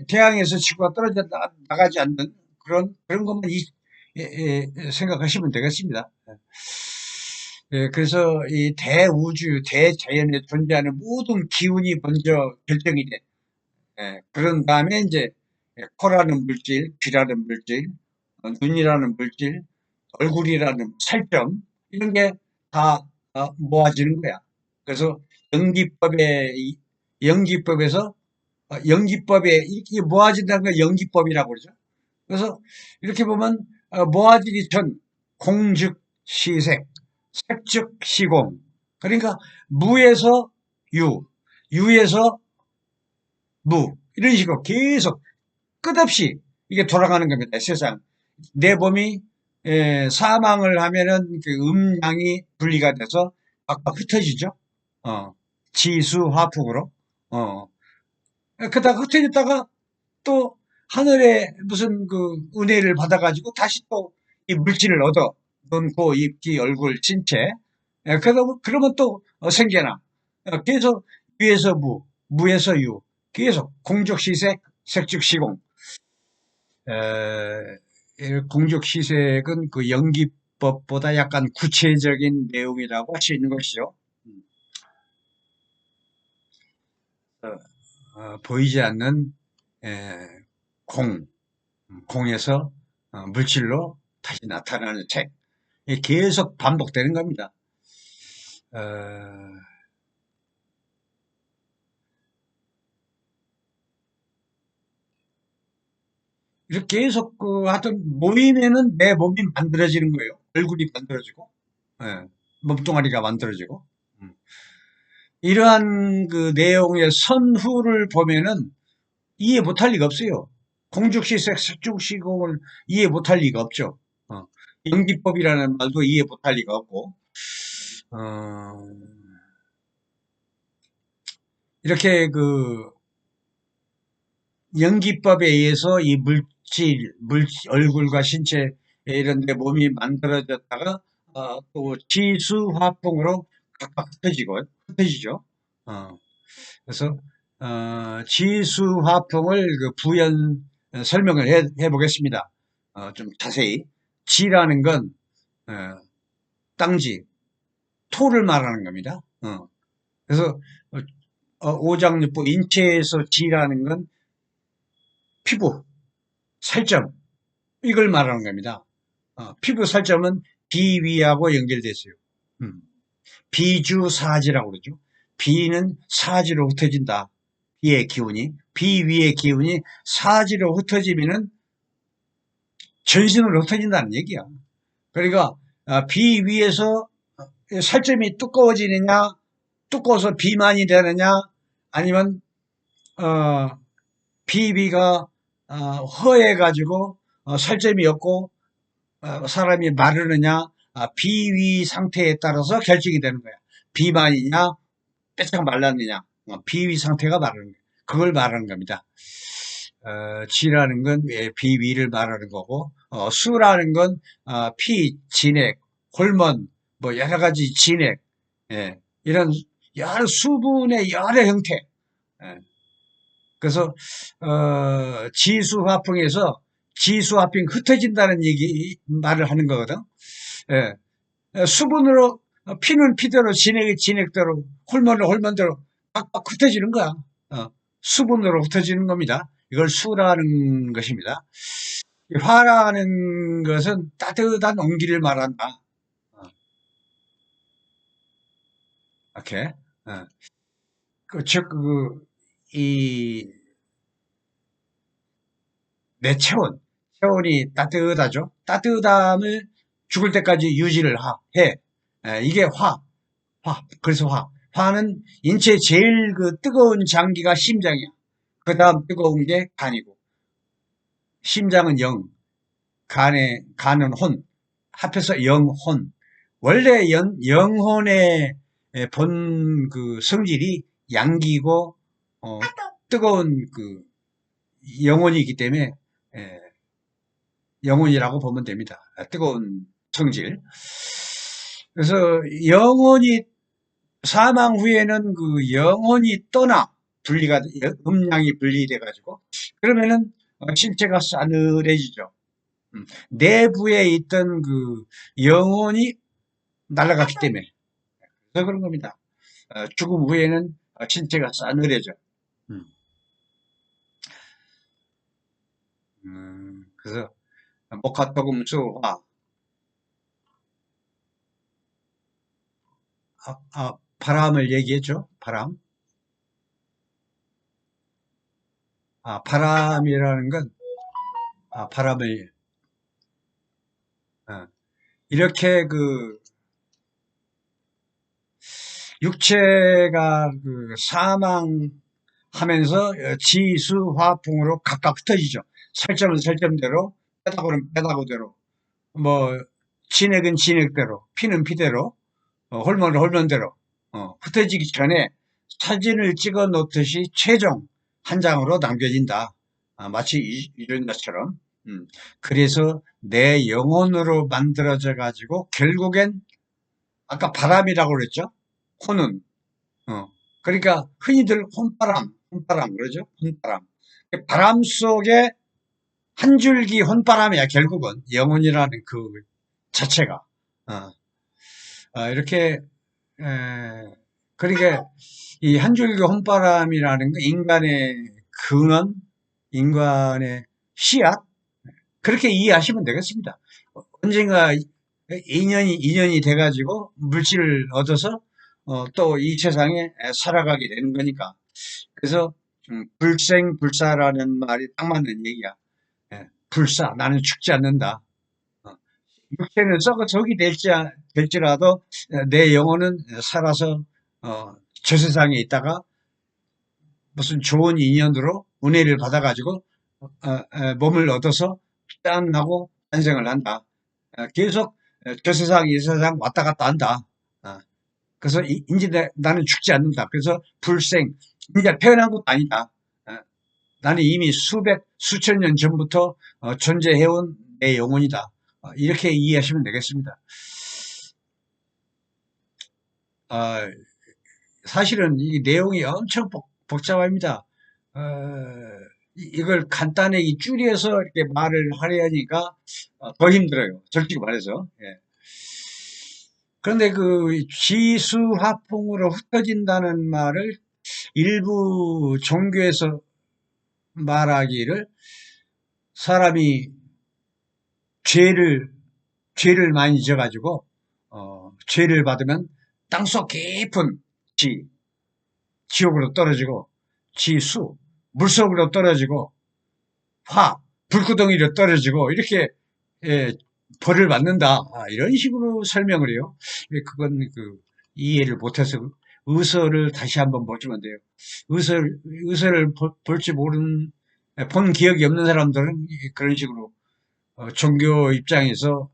태양에서 지구가 떨어져 나가지 않는 그런 것만 생각하시면 되겠습니다. 그래서 이 대우주, 대자연에 존재하는 모든 기운이 먼저 결정이 돼. 그런 다음에 이제 코라는 물질, 귀라는 물질, 눈이라는 물질, 얼굴이라는 살점 이런 게 다 모아지는 거야. 그래서 연기법에서 연기법에 이게 모아진다는 걸 연기법이라고 그러죠. 그래서 이렇게 보면 모아지기 전 공즉 시색, 색즉 시공. 그러니까 무에서 유, 유에서 무 이런 식으로 계속 끝없이 이게 돌아가는 겁니다. 세상 내 몸이 사망을 하면은 그 음양이 분리가 돼서 아까 흩어지죠. 어, 지수화풍으로. 그러다가 흩어졌다가 또 하늘에 무슨 그 은혜를 받아가지고 다시 또 이 물질을 얻어 눈, 코, 입, 귀, 얼굴, 신체. 그러면 또 생겨나. 계속 유에서 무, 무에서 유. 계속 공적시색, 색즉시공. 공적시색은 그 연기법보다 약간 구체적인 내용이라고 할 수 있는 것이죠. 보이지 않는 공, 공에서 물질로 다시 나타나는 책. 계속 반복되는 겁니다. 어, 이렇게 계속 하여튼 모이면은 내 몸이 만들어지는 거예요. 얼굴이 만들어지고, 예, 몸뚱아리가 만들어지고. 이러한 그 내용의 선후를 보면은 이해 못할 리가 없어요. 공죽시색, 색죽시공을 이해 못할 리가 없죠. 연기법이라는 말도 이해 못할 리가 없고, 어, 이렇게 그 연기법에 의해서 이 얼굴과 신체 이런 데 몸이 만들어졌다가 또 지수화풍으로 각각 흩어지죠. 어, 그래서 지수화풍을 그 부연 설명을 해보겠습니다. 좀 자세히. 지라는 건 땅지, 토를 말하는 겁니다. 그래서 오장육부 인체에서 지라는 건 피부, 살점 이걸 말하는 겁니다. 피부 살점은 비위하고 연결되어 있어요. 비주사지라고 그러죠. 비는 사지로 흩어진다. 비의 기운이, 비위의 기운이 사지로 흩어지면은 전신으로 흩어진다는 얘기야. 그러니까 비위에서 살점이 두꺼워지느냐, 두꺼워서 비만이 되느냐, 아니면 비위가 허해가지고 살점이 없고 사람이 마르느냐, 비위 상태에 따라서 결정이 되는 거야. 비만이냐, 빼짝 말랐느냐, 비위 상태가 말하는 거야. 그걸 말하는 겁니다. 지라는 건 비위를 말하는 거고, 수라는 건 피, 진액, 호르몬, 뭐 여러 가지 진액, 이런 여러 수분의 여러 형태. 예. 그래서 지수화풍에서 지수화풍 흩어진다는 얘기 말을 하는 거거든. 수분으로 피는 피대로 진액이 진액대로 호르몬은 호르몬대로 팍팍 흩어지는 거야. 수분으로 흩어지는 겁니다. 이걸 수라는 것입니다. 화라는 것은 따뜻한 온기를 말한다. 이렇게. 즉, 내 체온이 따뜻하죠. 따뜻함을 죽을 때까지 유지를 해. 이게 그래서 화는 인체의 제일 그 뜨거운 장기가 심장이야. 그 다음 뜨거운 게 간이고, 심장은 영, 간은 혼, 합해서 영혼. 원래 영혼의 본 그 성질이 양기고, 뜨거운 그 영혼이기 때문에, 에, 영혼이라고 보면 됩니다. 뜨거운 성질. 그래서 영혼이 사망 후에는 그 영혼이 떠나 음양이 분리돼 가지고 그러면은 신체가 싸늘해지죠. 내부에 있던 그 영혼이 날아갔기 때문에 그래서 그런 겁니다. 죽음 후에는 신체가 싸늘해져. 음, 그래서 목화토금수화 바람을 얘기했죠. 바람. 바람이라는 건, 바람을, 어, 이렇게 육체가 사망하면서 지수화풍으로 각각 흩어지죠. 살점은 살점대로, 빼다고는 빼다고대로, 뭐, 진액은 진액대로, 피는 피대로, 홀문은 홀문대로, 흩어지기 전에 사진을 찍어 놓듯이 최종 한 장으로 남겨진다. 마치 이런 것처럼. 그래서 내 영혼으로 만들어져 가지고 결국엔 아까 바람이라고 그랬죠? 혼은. 그러니까 흔히들 혼바람 그러죠? 혼바람. 바람 속에 한 줄기 혼바람이야, 결국은. 영혼이라는 그 자체가. 이렇게, 그러니까 이 한 줄기 혼바람이라는 거 인간의 근원, 인간의 씨앗, 그렇게 이해하시면 되겠습니다. 언젠가 인연이 돼가지고 물질을 얻어서 또 이 세상에 살아가게 되는 거니까. 그래서 불생불사라는 말이 딱 맞는 얘기야. 불사, 나는 죽지 않는다. 육체는 썩어 적이 될지라도 내 영혼은 살아서 저 세상에 있다가 무슨 좋은 인연으로 은혜를 받아가지고 몸을 얻어서 피안하고 탄생을 한다. 계속 저 세상 이 세상 왔다 갔다 한다. 그래서 이제 나는 죽지 않는다. 그래서 불생, 이제 태어난 것도 아니다. 나는 이미 수천 년 전부터 존재해온 내 영혼이다. 이렇게 이해하시면 되겠습니다. 사실은 이 내용이 엄청 복잡합니다. 이걸 간단하게 줄여서 이렇게 말을 하려니까 더 힘들어요. 솔직히 말해서. 예. 그런데 지수화풍으로 흩어진다는 말을 일부 종교에서 말하기를 사람이 죄를 많이 져가지고 죄를 받으면 땅속 깊은 지옥으로 떨어지고 지수 물속으로 떨어지고 불구덩이로 떨어지고 이렇게 벌을 받는다. 이런 식으로 설명을 해요. 그건 이해를 못해서 의서를 다시 한번 보시면 돼요. 의서를 볼지 본 기억이 없는 사람들은 그런 식으로 종교 입장에서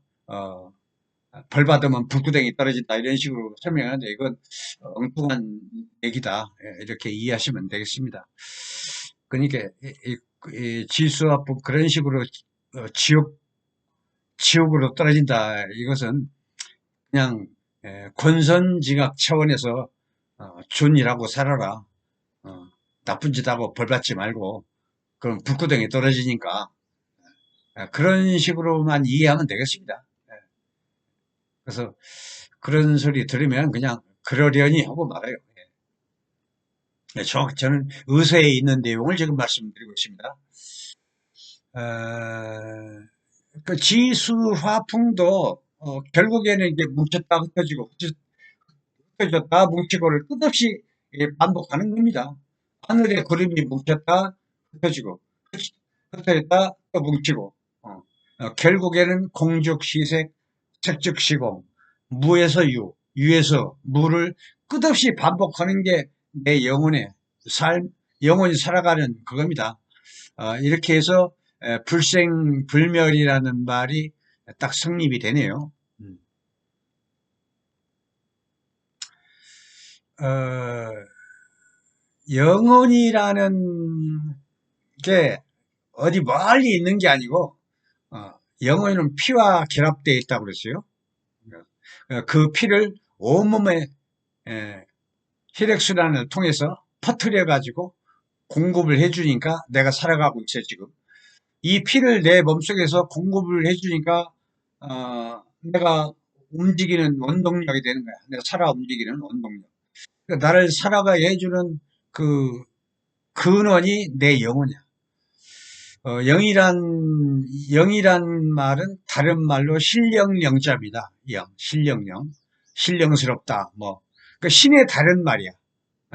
벌 받으면 불구덩이 떨어진다 이런 식으로 설명하는데 이건 엉뚱한 얘기다. 이렇게 이해하시면 되겠습니다. 그러니까 이 지수화풍 그런 식으로 지옥으로 떨어진다. 이것은 그냥 권선징악 차원에서 존이라고 살아라. 나쁜 짓 하고 벌 받지 말고 그럼 불구덩이에 떨어지니까 그런 식으로만 이해하면 되겠습니다. 그래서 그런 소리 들으면 그냥 그러려니 하고 말아요. 저는 의서에 있는 내용을 지금 말씀드리고 있습니다. 그 지수화풍도 결국에는 이제 뭉쳤다 흩어지고 흩어졌다 뭉치고를 끝없이 반복하는 겁니다. 하늘의 구름이 뭉쳤다 흩어지고 흩어졌다 또 뭉치고 결국에는 공죽시색 색즉시공 무에서 유에서 무를 끝없이 반복하는 게 내 영혼의 영혼이 살아가는 그겁니다. 이렇게 해서 불생불멸이라는 말이 딱 성립이 되네요. 영혼이라는 게 어디 멀리 있는 게 아니고 영혼은 피와 결합되어 있다고 그랬어요. 그 피를 온몸에 혈액순환을 통해서 퍼뜨려 가지고 공급을 해주니까 내가 살아가고 있어요. 지금 이 피를 내 몸속에서 공급을 해주니까 내가 움직이는 원동력이 되는 거야. 내가 살아 움직이는 원동력. 그러니까 나를 살아가게 해주는 그 근원이 내 영혼이야. 영이란 말은 다른 말로 신령영자입니다. 신령영. 신령스럽다. 그 신의 다른 말이야.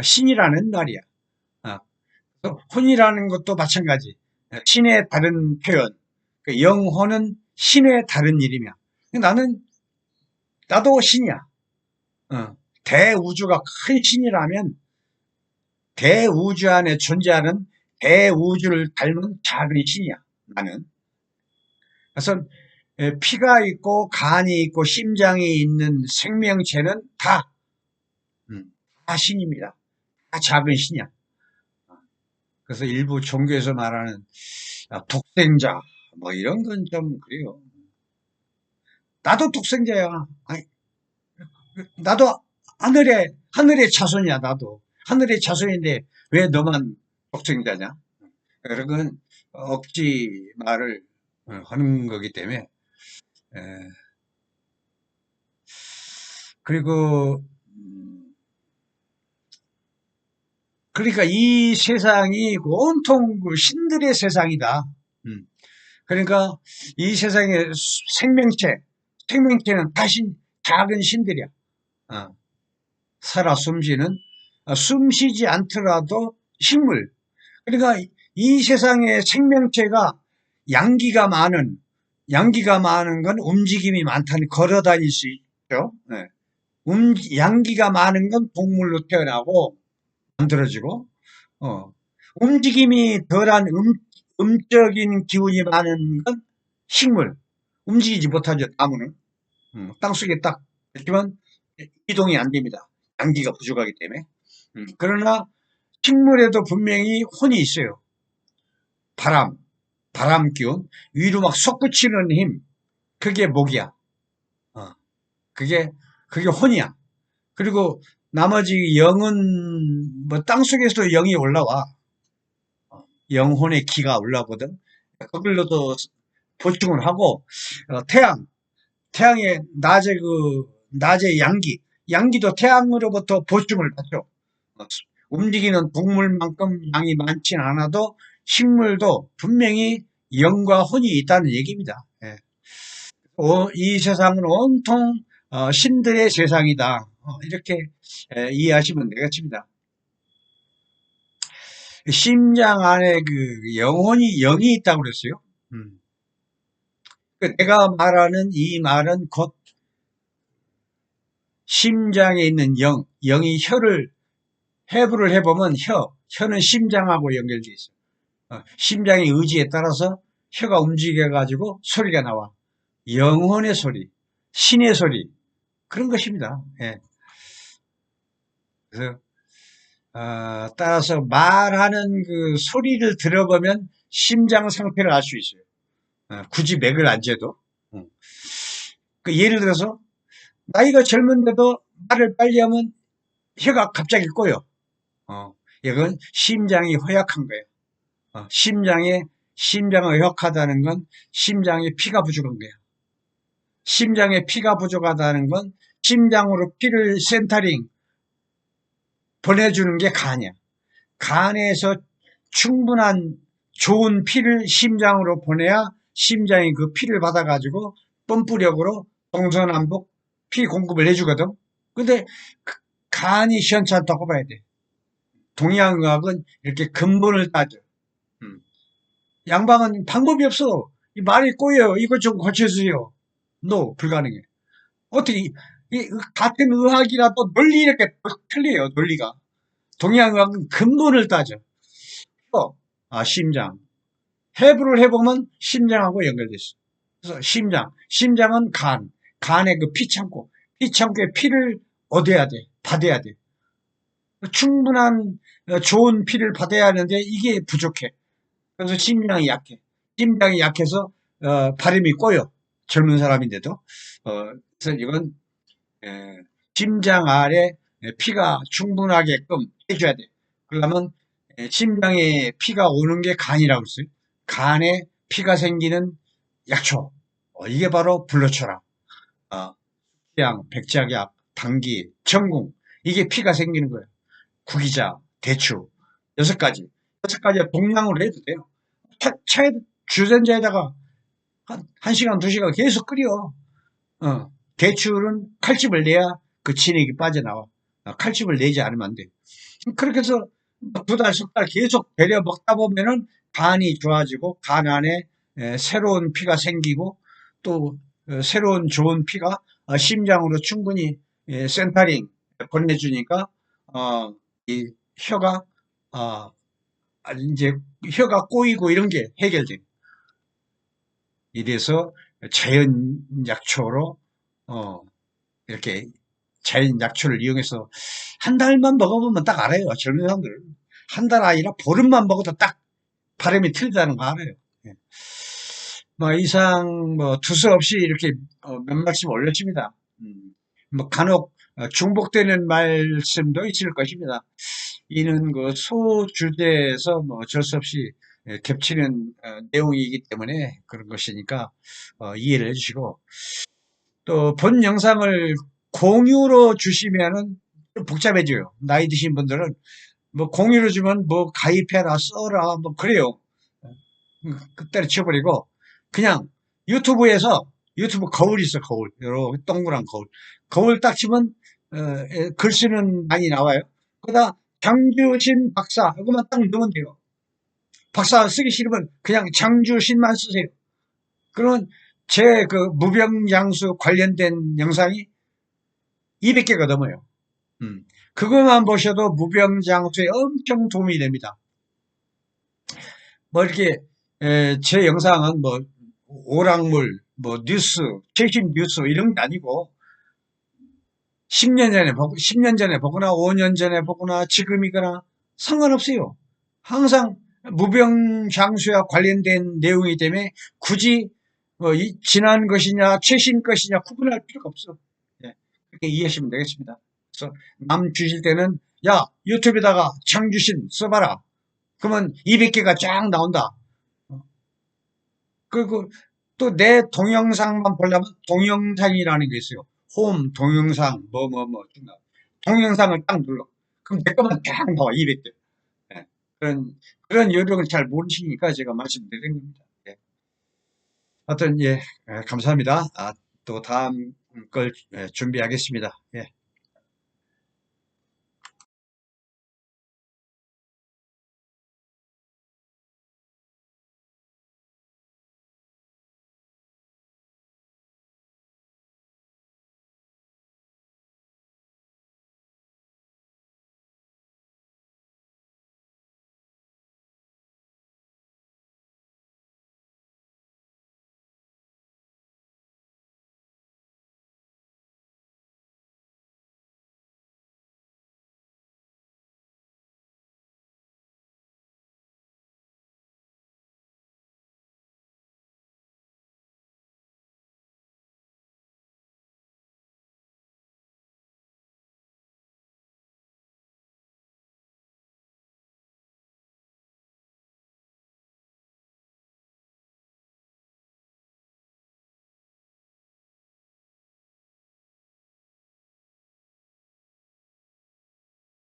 신이라는 말이야. 혼이라는 것도 마찬가지. 신의 다른 표현. 그 영혼은 신의 다른 이름이야. 나도 신이야. 대우주가 큰 신이라면 대우주 안에 존재하는 대우주를 닮은 작은 신이야. 나는. 그래서 피가 있고 간이 있고 심장이 있는 생명체는 다 신입니다. 다 작은 신이야. 그래서 일부 종교에서 말하는 독생자 뭐 이런 건 좀 그래요. 나도 독생자야. 아니, 나도 하늘의 자손이야. 나도 하늘의 자손인데 왜 너만 독생자냐? 그런 건 억지 말을 하는 거기 때문에. 그리고 그러니까 이 세상이 온통 그 신들의 세상이다. 그러니까 이 세상의 생명체는 다 작은 신들이야. 살아 숨쉬는, 숨쉬지 않더라도 식물. 그러니까 이 세상의 생명체가 양기가 많은 건 움직임이 많다니 걸어 다닐 수 있죠. 네. 양기가 많은 건 동물로 태어나고 만들어지고, 움직임이 덜한 음적인 기운이 많은 건 식물. 움직이지 못하죠, 나무는. 땅속에 딱 있지만 이동이 안 됩니다. 양기가 부족하기 때문에. 그러나 식물에도 분명히 혼이 있어요. 바람 기운, 위로 막 솟구치는 힘, 그게 목이야. 그게 혼이야. 그리고 나머지 영은 뭐 땅속에서도 영이 올라와. 영혼의 기가 올라오거든. 그걸로도 보충을 하고, 태양의 낮의 양기도 태양으로부터 보충을 받죠. 움직이는 동물만큼 양이 많진 않아도 식물도 분명히 영과 혼이 있다는 얘기입니다. 예. 이 세상은 온통 신들의 세상이다. 이렇게 이해하시면 되겠습니다. 심장 안에 그 영이 있다고 그랬어요. 내가 말하는 이 말은 곧 심장에 있는 영이 해부를 해보면 혀는 심장하고 연결되어 있어요. 심장의 의지에 따라서 혀가 움직여가지고 소리가 나와. 영혼의 소리, 신의 소리, 그런 것입니다. 예. 그래서, 따라서 말하는 그 소리를 들어보면 심장 상태를 알 수 있어요. 굳이 맥을 안 재도. 그 예를 들어서, 나이가 젊은데도 말을 빨리 하면 혀가 갑자기 꼬여. 이건 심장이 허약한 거예요. 심장이 허약하다는 건 심장에 피가 부족한 거예요. 심장에 피가 부족하다는 건 심장으로 피를 센터링 보내주는 게 간이야. 간에서 충분한 좋은 피를 심장으로 보내야 심장이 그 피를 받아가지고 펌프력으로 동서남북 피 공급을 해주거든. 근데 간이 시원찮다고 봐야 돼. 동양의학은 이렇게 근본을 따져. 양방은 방법이 없어. 이 말이 꼬여요. 이것 좀 고쳐주세요. 불가능해. 어떻게 같은 의학이라도 논리 이렇게 틀려요. 논리가. 동양의학은 근본을 따져. 심장. 해부를 해보면 심장하고 연결됐어. 그래서 심장은 간의 그 피창고에 피를 얻어야 돼. 받아야 돼. 충분한 좋은 피를 받아야 하는데 이게 부족해. 그래서 심장이 약해. 심장이 약해서 발음이 꼬여. 젊은 사람인데도. 그래서 이건 심장 아래 피가 충분하게끔 해줘야 돼. 그러면 심장에 피가 오는 게 간이라고 했어요. 간에 피가 생기는 약초. 이게 바로 불로초라. 숙취약, 백작약, 당기, 천궁. 이게 피가 생기는 거예요. 구기자, 대추. 6가지. 6가지 동량으로 해도 돼요. 차에 주전자에다가 한 1시간, 2시간 계속 끓여. 대추는 칼집을 내야 그 진액이 빠져나와. 칼집을 내지 않으면 안 돼. 그렇게 해서 두 달, 석 달 계속 배려 먹다 보면은 간이 좋아지고 간 안에 새로운 피가 생기고 또 새로운 좋은 피가 심장으로 충분히 센터링 보내주니까 이 혀가 어, 이제 혀가 꼬이고 이런 게 해결돼요. 이래서 자연 약초로 어, 이렇게 자연 약초를 이용해서 한 달만 먹어보면 딱 알아요. 젊은 사람들 한 달 아니라 보름만 먹어도 딱 발음이 틀리다는 거 알아요. 예. 뭐 이상 뭐 두서없이 이렇게 몇 말씀 올렸습니다. 뭐 간혹 중복되는 말씀도 있을 것입니다. 이는 그 소주제에서 뭐 어쩔 수 없이 겹치는 내용이기 때문에 그런 것이니까 이해를 해주시고 또 본 영상을 공유로 주시면은 좀 복잡해져요. 나이 드신 분들은 뭐 공유로 주면 뭐 가입해라 써라 뭐 그래요. 그때를 치워버리고 그냥 유튜브에서 유튜브 거울 있어 거울 요렇게 동그란 거울 거울 딱 치면 글씨는 많이 나와요. 그러다 장주신 박사 이거만 딱 넣으면 돼요. 박사 쓰기 싫으면 그냥 장주신만 쓰세요. 그러면 제 그 무병장수 관련된 영상이 200개가 넘어요. 그것만 보셔도 무병장수에 엄청 도움이 됩니다. 뭐 이렇게 제 영상은 뭐 오락물, 뭐 뉴스, 최신 뉴스 이런 게 아니고 10년 전에 보고 10년 전에 보거나 5년 전에 보거나 지금이거나 상관없어요. 항상 무병장수와 관련된 내용이기 때문에 굳이 뭐 지난 것이냐 최신 것이냐 구분할 필요가 없어. 예, 그렇게 이해하시면 되겠습니다. 그래서 남 주실 때는 야 유튜브에다가 장주신 써봐라. 그러면 200개가 쫙 나온다. 그리고 또 내 동영상만 보려면 동영상이라는 게 있어요. 홈, 동영상, 동영상을 딱 눌러. 그럼 내 것만 쫙 나와, 200개. 예. 그런 요령을 잘 모르시니까 제가 말씀드린 겁니다. 예. 하여튼, 예, 감사합니다. 또 다음 걸 준비하겠습니다. 예.